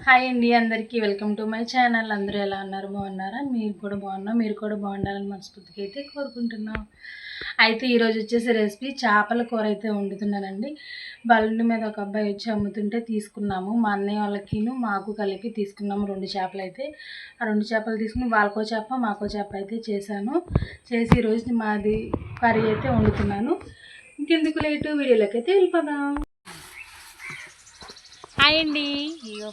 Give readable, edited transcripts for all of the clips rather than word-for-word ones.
Hi అండి, అందరికీ welcome to my channel. అందరూ ఎలా ఉన్నారు? బాగున్నారా? మీరు కూడా బాగుండాలని మనస్ఫూర్తిగా అయితే కోరుకుంటున్నాం. అయితే ఈరోజు వచ్చేసి రెసిపీ చేపల కూర అయితే వండుతున్నానండి. బండి మీద ఒక అబ్బాయి వచ్చి అమ్ముతుంటే తీసుకున్నాము. మా అన్నయ్య వాళ్ళకిను మాకు కలిపి తీసుకున్నాము 2 చేపలు అయితే. ఆ 2 చేపలు తీసుకుని వాళ్ళకో చేప మాకో చేప అయితే చేశాను. చేసి ఈరోజు మాది కర్రీ అయితే వండుతున్నాను. ఇంకెందుకు లేటు, వీడియోలోకి అయితే వెళ్ళిపోదాం. హాయ్ అండి, ఇగో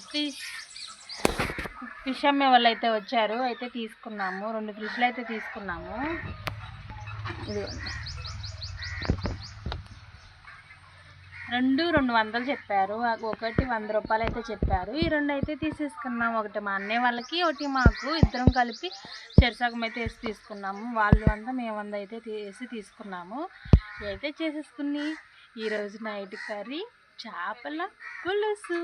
ఫిష్ అమ్మే వాళ్ళు అయితే వచ్చారు. అయితే తీసుకున్నాము 2 ఫిష్లు అయితే తీసుకున్నాము. ఇది 200 చెప్పారు, ఒకటి 100 రూపాయలు అయితే చెప్పారు. ఈ 2 అయితే తీసేసుకున్నాము. ఒకటి మా అన్నయ్య వాళ్ళకి, ఒకటి మాకు, ఇద్దరం కలిపి చెరసగం అయితే వేసి తీసుకున్నాము. వాళ్ళు అంతా మేము అయితే వేసి తీసుకున్నాము. ఇవైతే చేసేసుకుని ఈరోజు నైట్ కర్రీ చేపల పులుసు.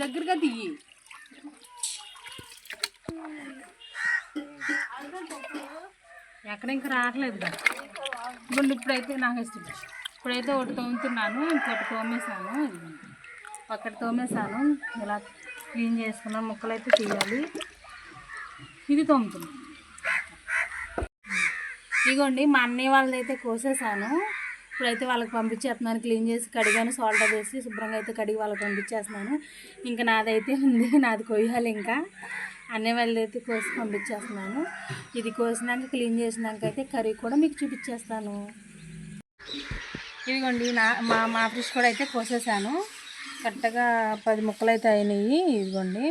దగ్గరగా దిగి ఎక్కడ ఇంకా రావట్లేదు కదా. ఇప్పుడైతే నాకు ఇష్టం. ఇప్పుడైతే ఒకటి తోముతున్నాను, ఇంకోటి తోమేసాను. ఒకటి తోమేసాను, ఇలా క్లీన్ చేసుకున్నాను. ముక్కలు అయితే తీయాలి. ఇది తోముతున్నాను. ఇదిగోండి, మా అన్నయ్య వాళ్ళదైతే కోసేసాను. ఇప్పుడైతే వాళ్ళకి పంపించేస్తున్నాను. క్లీన్ చేసి కడిగాను, సాల్ట్ వేసి శుభ్రంగా అయితే కడిగి వాళ్ళకి పంపించేస్తున్నాను. ఇంకా నాదైతే ఉంది, నాది కొయ్యాలి. ఇంకా అన్నయ్య వాళ్ళదైతే కోసి పంపించేస్తున్నాను. ఇది కోసినాక క్లీన్ చేసినాక అయితే కర్రీ కూడా మీకు చూపించేస్తాను. ఇదిగోండి, మా ఫిష్ కూడా అయితే కోసేసాను. కరెక్ట్గా 10 ముక్కలు అయితే అయినాయి. ఇదిగోండి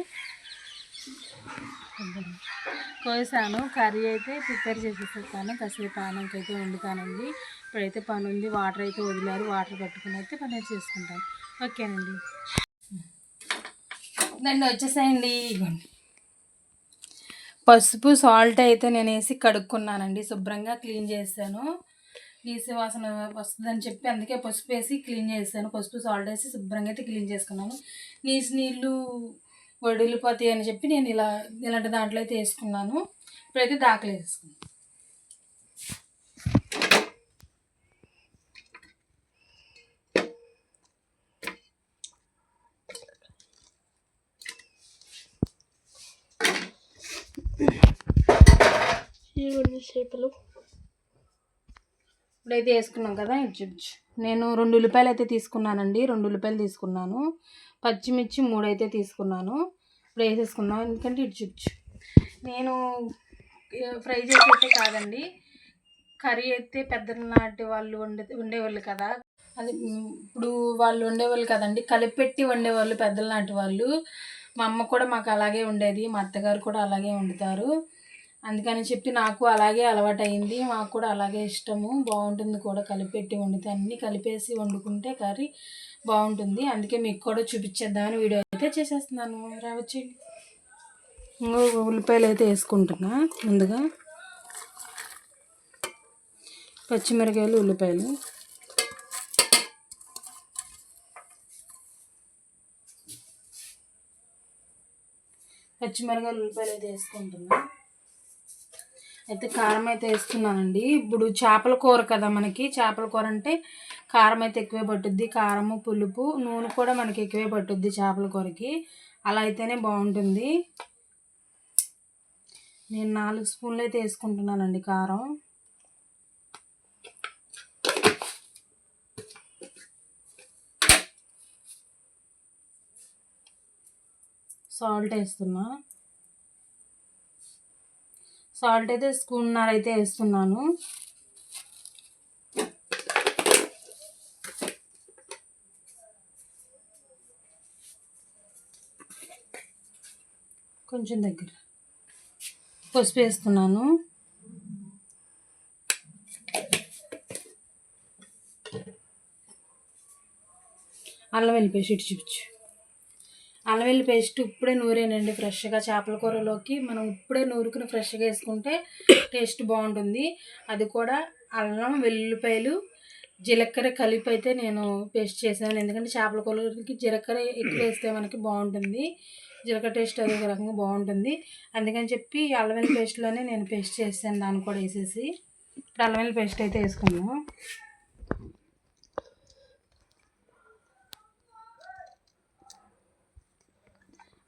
కోసాను. కర్రీ అయితే ప్రిపేర్ చేసేస్తాను. కాసేపు ఆనంకి అయితే వండుతానండి. ఇప్పుడైతే పని ఉంది, వాటర్ అయితే వదిలారు. వాటర్ పట్టుకుని అయితే పని చేసుకుంటాను. ఓకేనండి, దాన్ని వచ్చేసాయండి. ఇవ్వండి, పసుపు సాల్ట్ అయితే నేను వేసి కడుక్కున్నానండి. శుభ్రంగా క్లీన్ చేశాను. నీసు వాసన వస్తుందని చెప్పి అందుకే పసుపు వేసి క్లీన్ చేశాను. పసుపు సాల్ట్ వేసి శుభ్రంగా అయితే క్లీన్ చేసుకున్నాను. నీళ్ళు వడిలిపోతాయి అని చెప్పి నేను ఇలాంటి దాంట్లో అయితే వేసుకున్నాను. ఇప్పుడైతే దాకలు వేసుకున్నాను. చేపలు ఇప్పుడైతే వేసుకున్నాం కదా. నేను 2 ఉల్లిపాయలు అయితే తీసుకున్నానండి. 2 ఉల్లిపాయలు తీసుకున్నాను. పచ్చిమిర్చి 3 అయితే తీసుకున్నాను. ఇప్పుడు వేసేసుకున్నాను. ఎందుకంటే నేను ఫ్రై చేసేస్తే కాదండి, కర్రీ అయితే పెద్దనాటి వాళ్ళు ఉండేవాళ్ళు కదా. అది ఇప్పుడు వాళ్ళు ఉండేవాళ్ళు కదండి, కలిపెట్టి వండేవాళ్ళు పెద్దల నాటి వాళ్ళు. మా అమ్మ కూడా మాకు అలాగే ఉండేది, మా అత్తగారు కూడా అలాగే వండుతారు. అందుకని చెప్పి నాకు అలాగే అలవాటు అయింది. మాకు కూడా అలాగే ఇష్టము, బాగుంటుంది కూడా. కలిపెట్టి వండితే అన్నీ కలిపేసి వండుకుంటే కర్రీ బాగుంటుంది. అందుకే మీకు కూడా చూపించేద్దామని వీడియో అయితే చేసేస్తున్నాను. రావచ్చు. ఉల్లిపాయలు అయితే వేసుకుంటున్నా. ముందుగా పచ్చిమిరకాయలు, ఉల్లిపాయలు, ఉల్లిపాయలు అయితే వేసుకుంటున్నా. అయితే కారం అయితే వేస్తున్నానండి. ఇప్పుడు చేపల కూర కదా, మనకి చేపల కూర అంటే కారం అయితే ఎక్కువే పట్టుద్ది. కారము, పులుపు, నూనె కూడా మనకి ఎక్కువే పట్టుద్ది చేపల కూరకి. అలా అయితేనే బాగుంటుంది. నేను 4 స్పూన్లు అయితే వేసుకుంటున్నానండి కారం. సాల్ట్ వేస్తున్నా. సాల్ట్ అయితే స్పూన్నర అయితే వేస్తున్నాను. కొంచెం దగ్గర పసుపు వేస్తున్నాను. అల్లం వెల్లుల్లి పేస్ట్ ఇటు చూపించు. అల్లం వెల్లుల్లి పేస్ట్ ఇప్పుడే నూరేనండి ఫ్రెష్గా. చేపల కూరలోకి మనం ఇప్పుడే నూరుకుని ఫ్రెష్గా వేసుకుంటే టేస్ట్ బాగుంటుంది. అది కూడా అల్లం వెల్లుల్లిపాయలు జీలకర్ర కలిపి అయితే నేను పేస్ట్ చేశాను. ఎందుకంటే చేపల కూరకి జీలకర్ర ఎక్కువ వేస్తే మనకి బాగుంటుంది. జీలకర్ర టేస్ట్ అదే రకంగా బాగుంటుంది. అందుకని చెప్పి అల్లం వెల్లుల్లి పేస్ట్లోనే నేను పేస్ట్ చేసాను, దాన్ని కూడా వేసేసి. ఇప్పుడు అల్లం వెల్లుల్లి పేస్ట్ అయితే వేసుకున్నాము.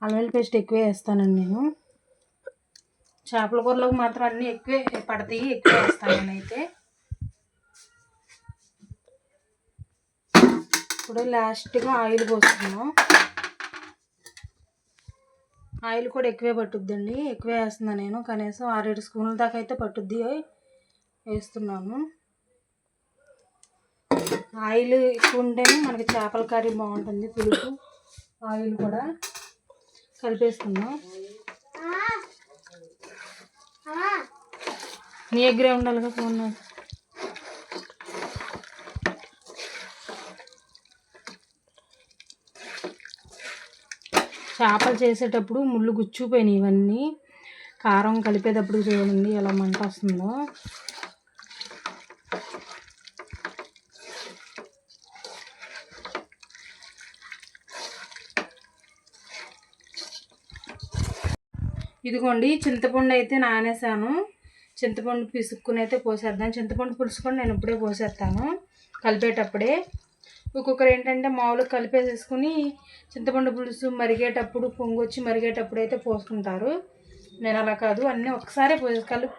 అల్లం వెల్లుల్లి పేస్ట్ ఎక్కువే వేస్తానండి నేను. చేపల కూరలోకి మాత్రం అన్నీ ఎక్కువే పడతాయి, ఎక్కువ వేస్తాను నేనైతే. ఇప్పుడు లాస్ట్గా ఆయిల్ పోసుకున్నాం. ఆయిల్ కూడా ఎక్కువే పట్టుద్దండి, ఎక్కువే వేస్తున్నాను నేను. కనీసం 6-7 స్పూన్ల దాకా అయితే పట్టుద్ది వేస్తున్నాను. ఆయిల్ ఎక్కువ ఉంటేనే మనకి చేపల కర్రీ బాగుంటుంది, పులుపు. ఆయిల్ కూడా కలిపేసుకుందాం. నీ దగ్గరే ఉండాలిగా ఫోన్. చేపలు చేసేటప్పుడు ముళ్ళు గుచ్చుపోయినాయి ఇవన్నీ. కారం కలిపేటప్పుడు చూడండి ఎలా మంట వస్తుందో. ఇదిగోండి చింతపండు అయితే నానేసాను. చింతపండు పిసుక్కుని అయితే పోసేద్దాం. చింతపండు పులుసు కూడా నేను ఇప్పుడే పోసేస్తాను కలిపేటప్పుడే. ఒక్కొక్కరు ఏంటంటే మామూలుగా కలిపేసేసుకుని చింతపండు పులుసు మరిగేటప్పుడు పొంగొచ్చి మరిగేటప్పుడు అయితే పోసుకుంటారు. నేను అలా కాదు, అన్నీ ఒకసారి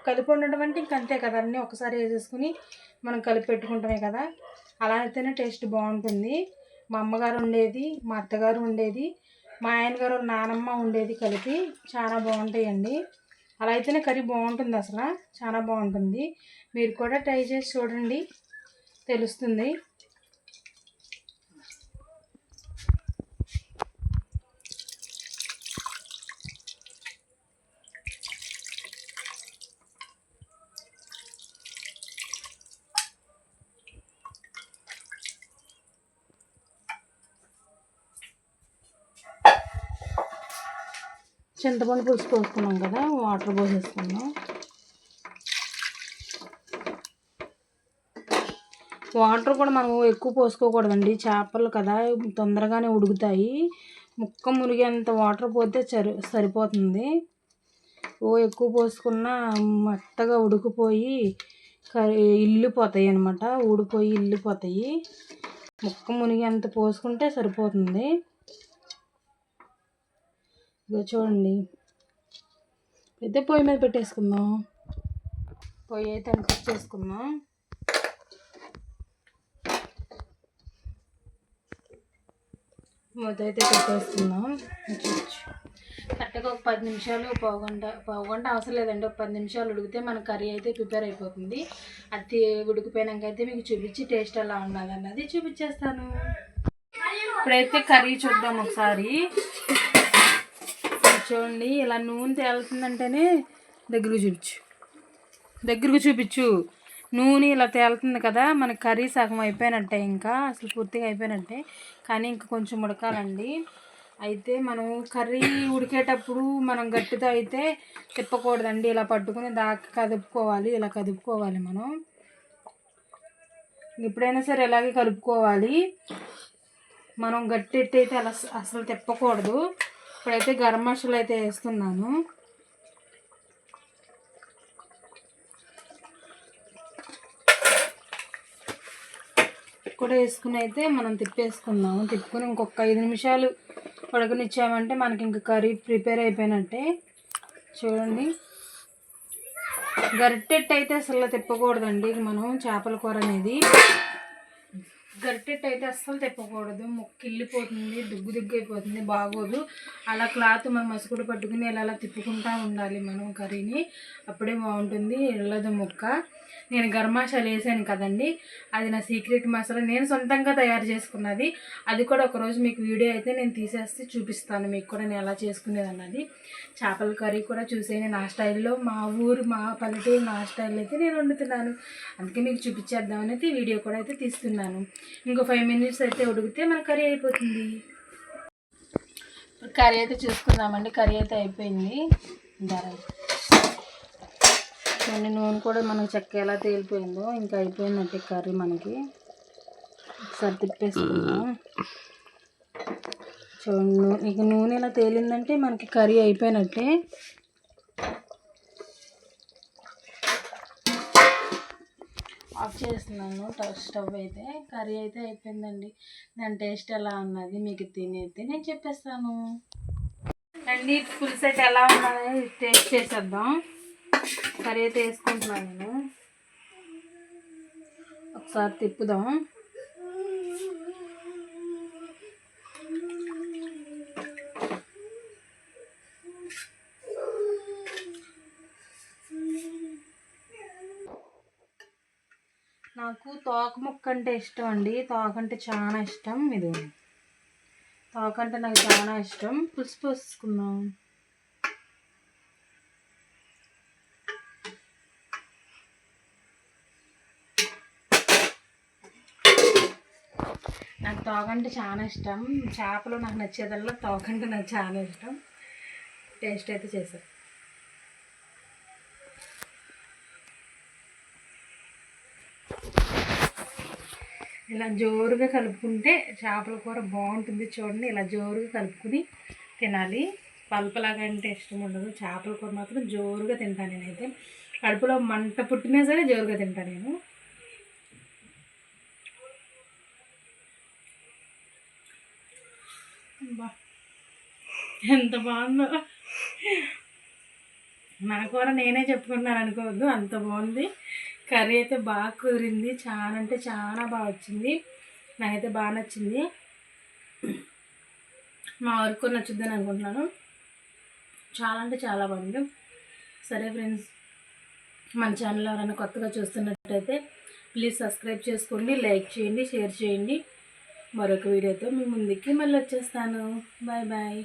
కలిపి ఉండడం అంటే ఇంక అంతే కదా, అన్నీ ఒకసారి వేసేసుకుని మనం కలిపి పెట్టుకుంటామే కదా. అలా అయితేనే టేస్ట్ బాగుంటుంది. మా అమ్మగారు ఉండేది, మా అత్తగారు ఉండేది, మా ఆయనగారు నానమ్మ ఉండేది కలిపి. చాలా బాగుంటాయండి. అలా అయితేనే కర్రీ బాగుంటుంది, అసలు చాలా బాగుంటుంది. మీరు కూడా ట్రై చేసి చూడండి, తెలుస్తుంది. చింతపండు పులుసు పోసుకున్నాం కదా, వాటర్ పోసేసుకున్నాం. వాటర్ కూడా మనం ఎక్కువ పోసుకోకూడదండి, చేపలు కదా తొందరగానే ఉడుకుతాయి. ముక్క మునిగేంత వాటర్ పోతే సరిపోతుంది. ఎక్కువ పోసుకున్నా మెత్తగా ఉడికిపోయి ఇల్లిపోతాయి అన్నమాట. ఊడిపోయి ఇల్లిపోతాయి. ముక్క మునిగేంత పోసుకుంటే సరిపోతుంది. ఇదో చూడండి. అయితే పొయ్యి మీద పెట్టేసుకుందాం. పొయ్యి అయితే అంటించేసుకుందాం. మూత అయితే పెట్టేసుకుందాం. కరెక్ట్గా ఒక 10 నిమిషాలు, పావు గంట అవసరం లేదండి, ఒక 10 నిమిషాలు ఉడికితే మన కర్రీ అయితే ప్రిపేర్ అయిపోతుంది. అది ఉడికిపోయినాక అయితే మీకు చూపించి టేస్ట్ ఎలా ఉండాలన్నది చూపించేస్తాను. ఇప్పుడైతే కర్రీ చూద్దాం ఒకసారి. చూడండి ఇలా నూనె తేలుతుందంటేనే దగ్గరకు చూపించు. నూనె ఇలా తేలుతుంది కదా, మన కర్రీ సగం అయిపోయినట్టే, ఇంకా అసలు పూర్తిగా అయిపోయినట్టే. కానీ ఇంకా కొంచెం ఉడకాలండి. అయితే మనం కర్రీ ఉడికేటప్పుడు మనం గట్టితో అయితే తిప్పకూడదండి, ఇలా పట్టుకుని దాకా కదుపుకోవాలి. ఇలా కదుపుకోవాలి మనం. ఎప్పుడైనా సరే ఇలాగే కలుపుకోవాలి. మనం గట్టి అయితే అలా అసలు తిప్పకూడదు. ఇప్పుడైతే గరం మసాలా అయితే వేస్తున్నాను. కూడా వేసుకుని అయితే మనం తిప్పేసుకుందాము. తిప్పుకొని ఇంకొక 5 నిమిషాలు ఉడకనిచ్చామంటే మనకి ఇంక కర్రీ ప్రిపేర్ అయిపోయినట్టే. చూడండి, గరిటెట్టు అయితే అసలు తిప్పకూడదండి మనం చేపల కూర అనేది. గరిటెట్ అయితే అస్సలు తిప్పకూడదు, ముక్కిల్లిపోతుంది, దుగ్గు అయిపోతుంది, బాగోదు. అలా క్లాత్ మనం మసుకుడు పట్టుకుని ఇలా తిప్పుకుంటూ ఉండాలి మనం కర్రీని, అప్పుడే బాగుంటుంది. వెళ్ళదు ముక్క. నేను గరం మసాలా వేసాను కదండి, అది నా సీక్రెట్ మసాలా, నేను సొంతంగా తయారు చేసుకున్నది. అది కూడా ఒకరోజు మీకు వీడియో అయితే నేను తీసేస్తే చూపిస్తాను మీకు కూడా నేను ఎలా చేసుకునేది అన్నది. చేపల కర్రీ కూడా చూసేయండి నా స్టైల్లో, మా ఊరు మా పల్లెటూరు నా స్టైల్లో అయితే నేను వండుతున్నాను. అందుకే మీకు చూపించేద్దామని అయితే వీడియో కూడా అయితే తీస్తున్నాను. ఇంకో 5 minutes అయితే ఉడికితే మన కర్రీ అయిపోతుంది. కర్రీ అయితే చూసుకుందామండి. కర్రీ అయితే అయిపోయింది. కొన్ని నూనె కూడా మనకు చక్క ఎలా తేలిపోయిందో ఇంకా అయిపోయిందంటే కర్రీ మనకి. ఒకసారి తిప్పేసుకుందాం. చూడండి, ఇక నూనె ఎలా తేలిందంటే మనకి కర్రీ అయిపోయినట్టే. ఆఫ్ చేస్తున్నాను స్టవ్ అయితే. కర్రీ అయితే అయిపోయిందండి. దాని టేస్ట్ ఎలా ఉన్నది మీకు తినేస్తే నేను చెప్పేస్తాను అండి. పులుసు అయితే ఎలా ఉన్నది టేస్ట్ చేసేద్దాం. కర్రీ అయితే వేసుకుంటున్నాను నేను. ఒకసారి తిప్పుదాం. నాకు తోక ముక్క అంటే ఇష్టం అండి. తోక అంటే చాలా ఇష్టం. ఇది తోక అంటే నాకు చాలా ఇష్టం. పులుసు పోసుకుందాం. నాకు తోక అంటే చాలా ఇష్టం. చేపలు నాకు నచ్చేదల్లా తోక అంటే నాకు చాలా ఇష్టం. టేస్ట్ అయితే చేశాను. ఇలా జోరుగా కలుపుకుంటే చేపల కూర బాగుంటుంది. చూడండి, ఇలా జోరుగా కలుపుకుని తినాలి. పల్పలాగా అంటే ఇష్టం ఉండదు. చేపల కూర మాత్రం జోరుగా తింటాను నేనైతే. కడుపులో మంట పుట్టినా సరే జోరుగా తింటాను నేను. ఎంత బాగుందో నా కూర నేనే చెప్పుకున్నాను అనుకోవద్దు, అంత బాగుంది. కర్రీ అయితే బాగా కుదిరింది. చాలా అంటే చాలా బాగా వచ్చింది. నాకైతే బాగా నచ్చింది. మా వరకు నచ్చుద్దని అనుకుంటున్నాను. చాలా అంటే చాలా బాగుంది. సరే ఫ్రెండ్స్, మన ఛానల్ ఎవరైనా కొత్తగా చూస్తున్నట్టయితే ప్లీజ్ సబ్స్క్రైబ్ చేసుకోండి, లైక్ చేయండి, షేర్ చేయండి. మరొక వీడియోతో మీ ముందుకి మళ్ళీ వచ్చేస్తాను. Bye bye.